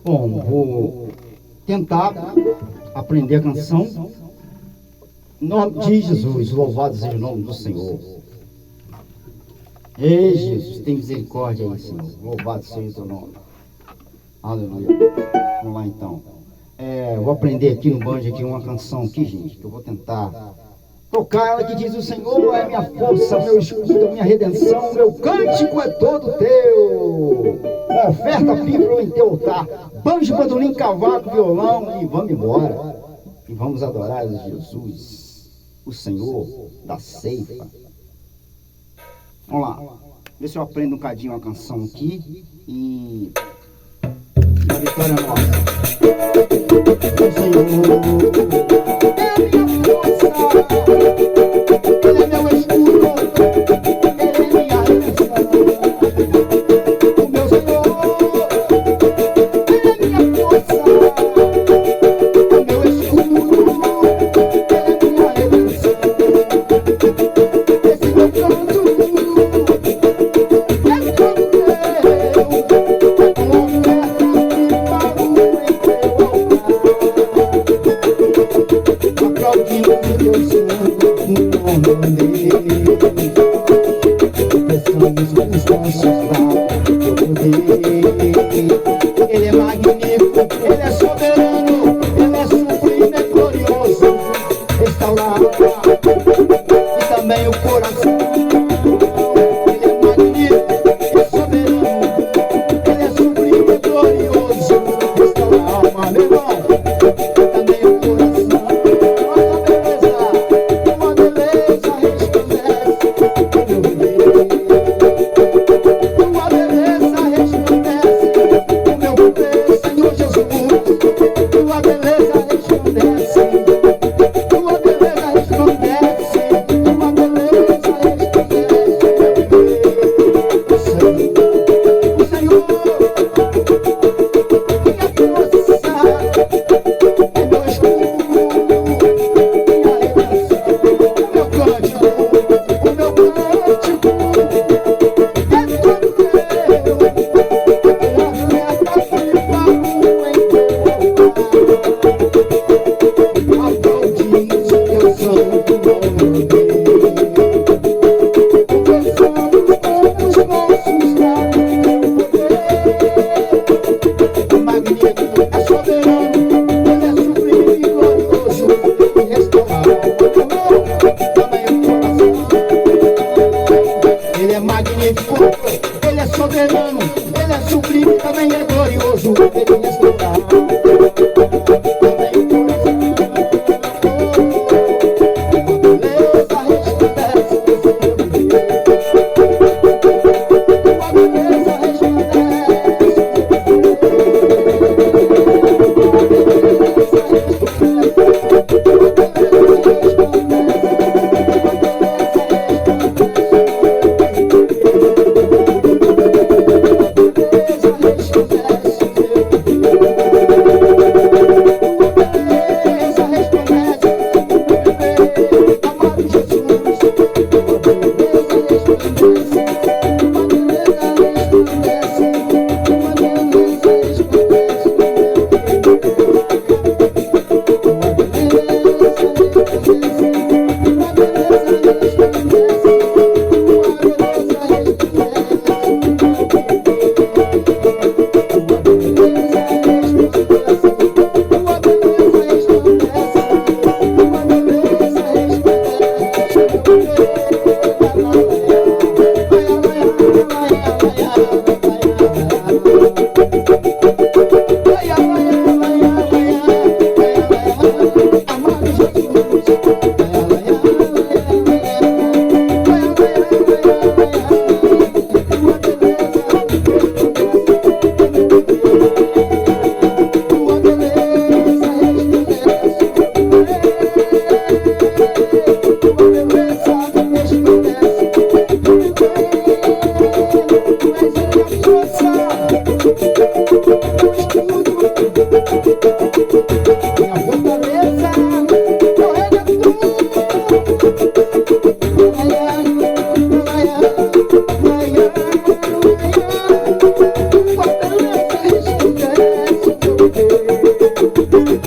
Bom, vou tentar aprender a canção. Em nome de Jesus, louvado seja o nome do Senhor. Ei, Jesus, tem misericórdia aí, Senhor. Louvado seja o teu nome. Aleluia. Vamos lá, então. Vou aprender aqui no banjo aqui uma canção aqui, gente, que eu vou tentar tocar ela, que diz: o Senhor é minha força, meu escudo, minha redenção, meu cântico é todo teu. Uma oferta viva em teu altar. Banjo, bandolim, cavaco, violão, e vamos embora. E vamos adorar a Jesus, o Senhor da ceifa. Vamos lá. Vê se eu aprendo um cadinho uma canção aqui. E a vitória é nossa. O Senhor é minha força, Ele é meu escudo, Ele é minha redenção. O meu Senhor, Ele é minha força, o meu escudo, Ele é minha redenção. Esse meu canto é todo Ele é magnífico, Ele é soberano, Ele é sublime, é glorioso, restaurar e também o coração. Ele é magnífico, Ele é soberano, Ele é sublime, é glorioso, restaurar a alma, meu irmão, e também o coração. Uma beleza resplandece, meu Deus. Senhor Jesus, tua beleza resplandece, tua beleza resplandece, tua beleza resplandece. O Senhor, minha força, é meu escudo, minha redenção, o meu cântico, é todo Ele é magnífico, Ele é soberano, Ele é sublime, também é glorioso, Ele restaura. Música